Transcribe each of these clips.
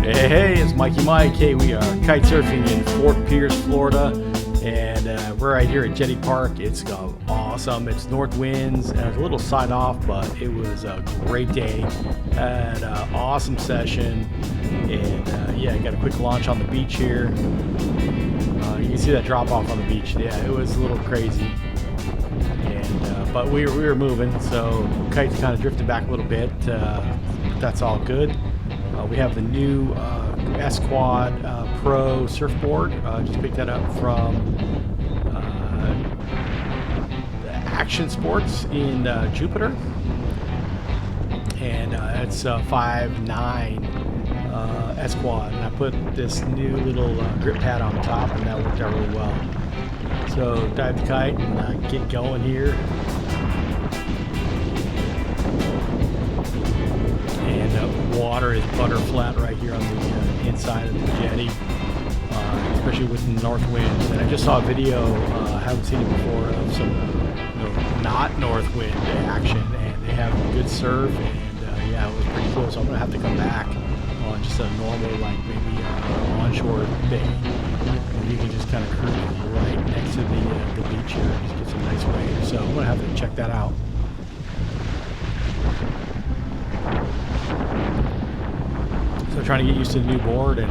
Hey, it's Mikey Mike. Hey, we are kite surfing in Fort Pierce, Florida, and we're right here at Jetty Park. It's awesome. It's north winds, and it's a little side off, but it was a great day. Had an awesome session, and yeah, got a quick launch on the beach here. You can see that drop off on the beach. Yeah, it was a little crazy, and but we were moving, so kite's kind of drifted back a little bit. That's all good. We have the new Aqua Pro surfboard. Just picked that up from Action Sports in Jupiter, and it's 5'9" Aqua, and I put this new little grip pad on top, and that worked out really well. So dive the kite and get going here. Water is butter flat right here on the inside of the jetty, especially with north winds. And I just saw a video, I haven't seen it before, of some not north wind action, and they have a good surf, and yeah, it was pretty cool. So I'm gonna have to come back on just a normal, like maybe onshore day, and you can just kind of cruise right next to the beach here and just get some nice waves. So I'm gonna have to check that out. So trying to get used to the new board, and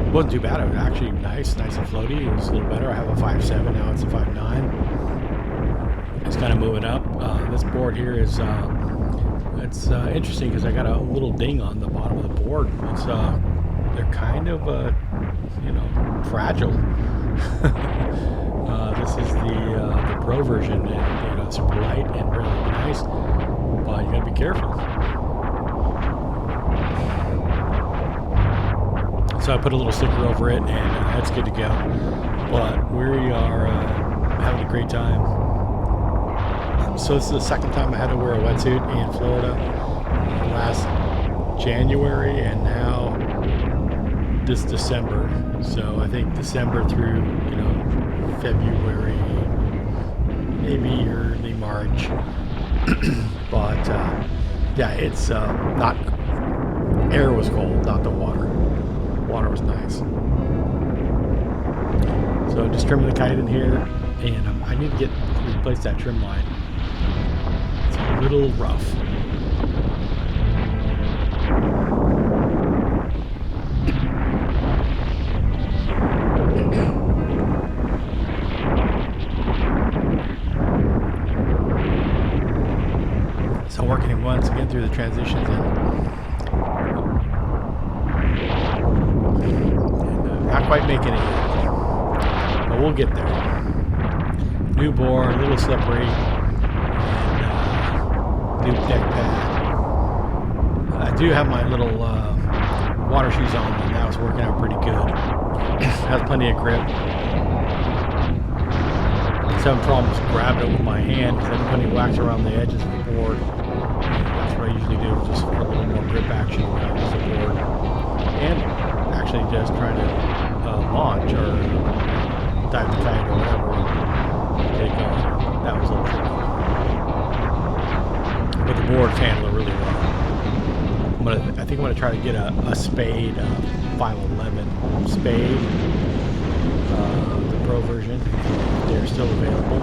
it wasn't too bad. It was actually nice and floaty. It was a little better. I have a 5'7", now it's a 5'9". It's kind of moving up. This board here is it's interesting because I got a little ding on the bottom of the board. It's they're kind of fragile. This is the Pro version, and it's super light and really nice, but you gotta be careful. So I put a little sticker over it, and that's good to go. But we are having a great time. So this is the second time I had to wear a wetsuit in Florida. Last January, and now this December. So I think December through February, maybe early March. But yeah, it's not. Air was cold, not the water. Water was nice. So just trimming the kite in here, and I need to replace that trim line. It's a little rough. So working it once again through the transitions and not quite making it yet, but we'll get there. New board, a little slippery, and new deck pad. I do have my little water shoes on, and that was working out pretty good. Has plenty of grip. Just having problems grabbing it with my hand because I'm putting wax around the edges of the board. That's what I usually do, just for a little more grip action around the board. And actually just trying to launch or dive the kite or whatever and get it going. That was a little tricky. But the boards handle it really well. I think I'm going to try to get a Spade, 511 Spade, the Pro version. They're still available.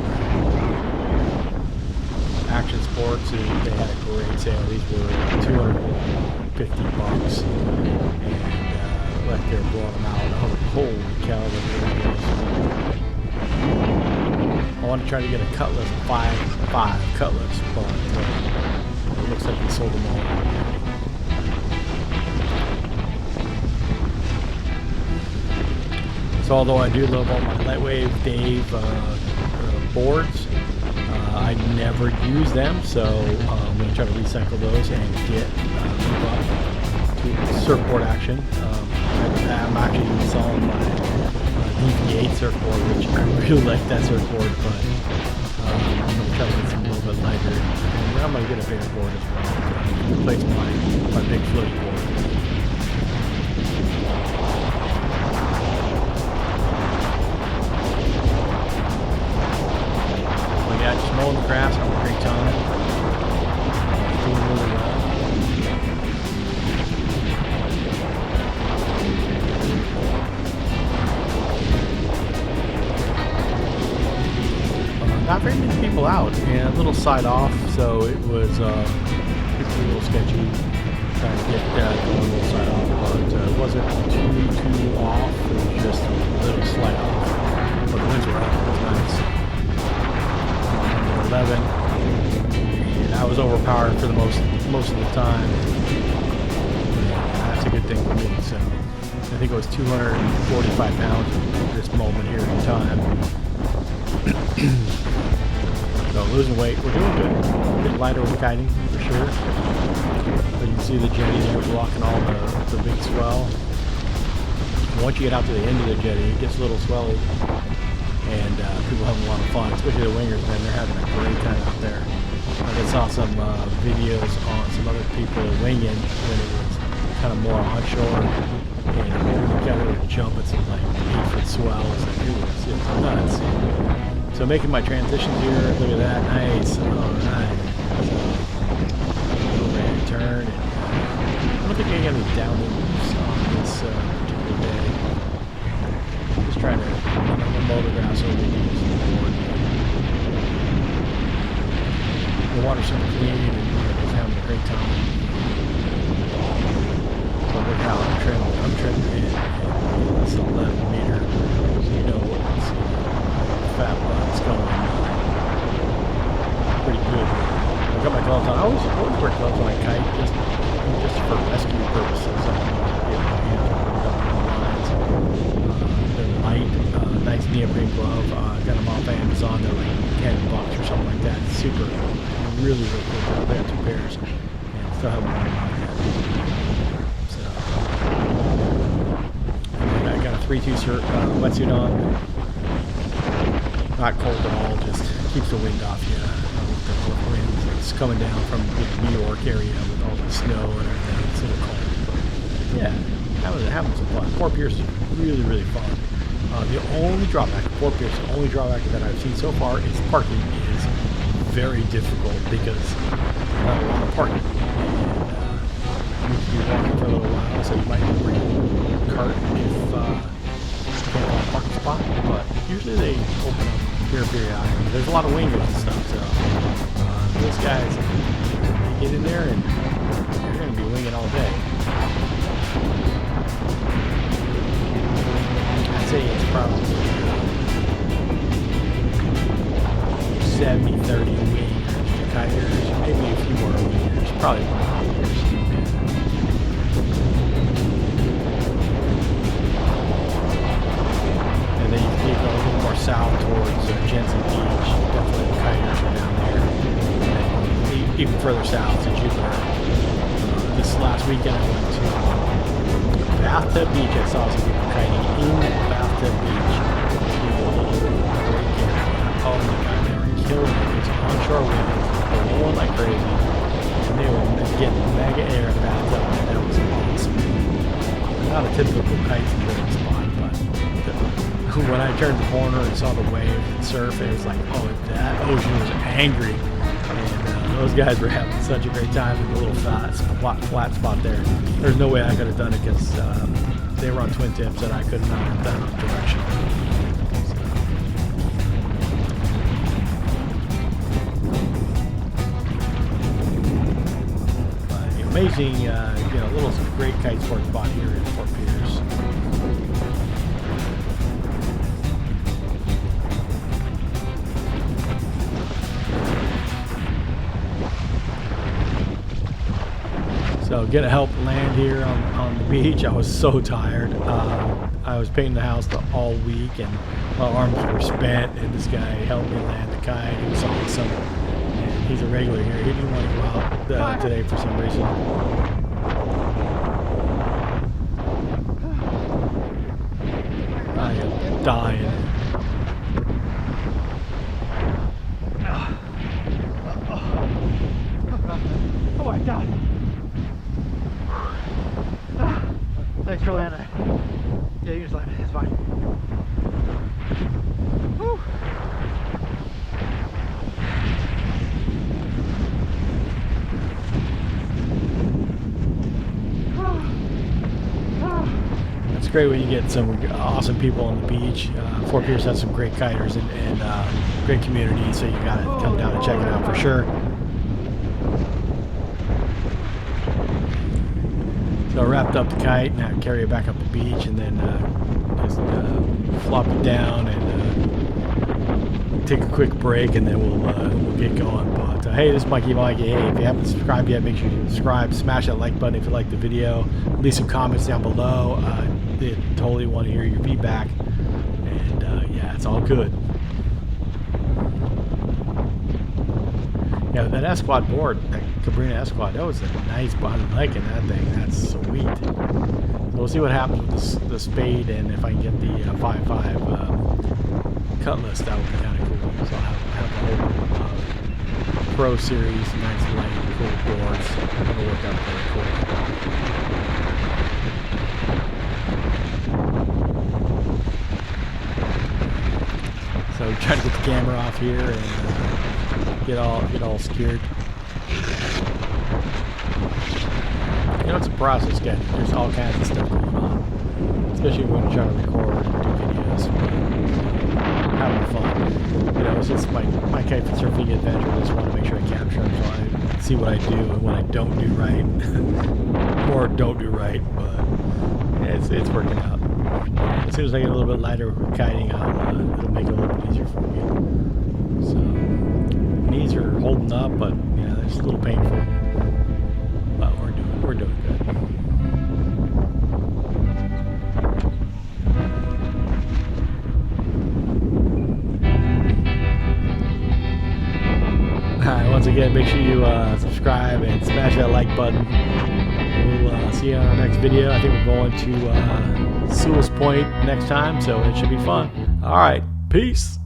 Action Sports, they had a great sale. These were $250, and like they're blowing them out. Holy cow! I want to try to get a Cutlass 5.5 Cutlass, but it looks like they sold them all. So although I do love all my Lightwave Dave boards, I never use them, so I'm going to try to recycle those and get to surfboard action. I'm actually selling my DP8 surfboard, which I really like that surfboard, but I'm going to try to get some a little bit lighter, and I'm going to get a bigger board as well to replace my big floaty board. Yeah, just mowing the grass, having a great time. Doing really well. people out and a little side off, so it was a little sketchy trying to get a little side off, but it wasn't too off. It was just a little slight off, but the winds were up. It was nice. 11, and I was overpowered for the most of the time. That's a good thing for me. So I think it was 245 pounds at this moment here in time. So losing weight, we're doing good. A bit lighter with kiting for sure. But you can see the jetty there blocking all the big swell. Once you get out to the end of the jetty, it gets a little swelly, and people having a lot of fun, especially the wingers. Man, they're having a great time out there. I saw some videos on some other people winging when it was kind of more onshore, and holding together and jumping some like 8-foot swells, and it was nuts. So making my transition here, look at that, nice, alright. So, overhead turn, and I don't think I got any downwinds on this particular day. Just trying to mow the grass over the board. The water's super clean, and we're just having a great time. So look how I'm trimming in, and it's 11 meter, so you know what's fat butts going pretty good. I got my gloves on. I always wear gloves when I kite, just for rescue purposes. They're light, nice neoprene glove. Got them off Amazon. They're like $10 or something like that. Super, really cool. I got 2 pairs, and still have one on here. So, and I got a 3-2 wetsuit on. Not cold at all, just keeps the wind off you. The wind is coming down from the New York area with all the snow and everything. It's a little cold. Yeah, having some fun. Fort Pierce is really fun. The only drawback of Fort Pierce, the only drawback that I've seen so far is parking is very difficult because not a lot of parking. And you need to be walking for a little while, so you might need to bring a cart if you can't find a parking spot. But usually they open up here periodically. There's a lot of wingers and stuff, so those guys, they get in there and you're going to be winging all day. I'd say it's probably 70-30 wingers to kiters, maybe a few more wingers, probably more wingers. And then you go a little more south towards Jensen Beach. Definitely the kiters are down there. And then even further south to Jupiter. This last weekend I went to Bathtub Beach. I saw some people kiting in Bathtub Beach. Oh my god, they were killing it. It was onshore winds, blowing like crazy. And they were getting mega air in Bathtub, and that was awesome. Not a typical kite surfing spot, but when I turned the corner and saw the wave and surf, it was like, oh, that ocean was angry. And those guys were having such a great time in the little flat spot there. There's no way I could have done it because they were on twin tips and I could not have done it direction. Amazing, little great kite sport spot here in Fort Pierce. So gonna help land here on the beach. I was so tired. I was painting the house all week and my arms were spent, and this guy helped me land the kite. He was awesome. And he's a regular here. He didn't want to go out today for some reason. I am dying. Oh my god. Thanks for landing. Yeah, you just landed. It's fine. Woo. That's great when you get some awesome people on the beach. Fort Pierce has some great kiters and great community, so you gotta come down and check it out for sure. So I wrapped up the kite, now carry it back up the beach, and then just flop it down and take a quick break, and then we'll get going. But hey, this is Mikey. Hey, if you haven't subscribed yet, make sure you subscribe. Smash that like button if you like the video. Leave some comments down below. They totally want to hear your feedback, and yeah, it's all good. Yeah, that S-Quad board, that Cabrina S-Quad, that was a nice board. I'm liking that thing. That's sweet. So we'll see what happens with the spade, and if I can get the 5.5 cutlass, that would be kind of cool. So I'll have the whole Pro Series, nice light, cool boards. It'll work out very cool. So try to get the camera off here and get all secured. You know, it's a process, guys. There's all kinds of stuff going on, especially when you're trying to record and do videos. Having fun. You know, it's just my kitesurfing adventure. I just want to make sure I capture them, so I see what I do and what I don't do right, or don't do right. But yeah, it's working out. As soon as I get a little bit lighter with kiting, it'll make it a little bit easier for me. So knees are holding up, but yeah, it's a little painful. But we're doing good. Alright, once again, make sure you subscribe and smash that like button. We'll see you on our next video. I think we're going to Sewell's Point next time, so it should be fun. Alright, peace.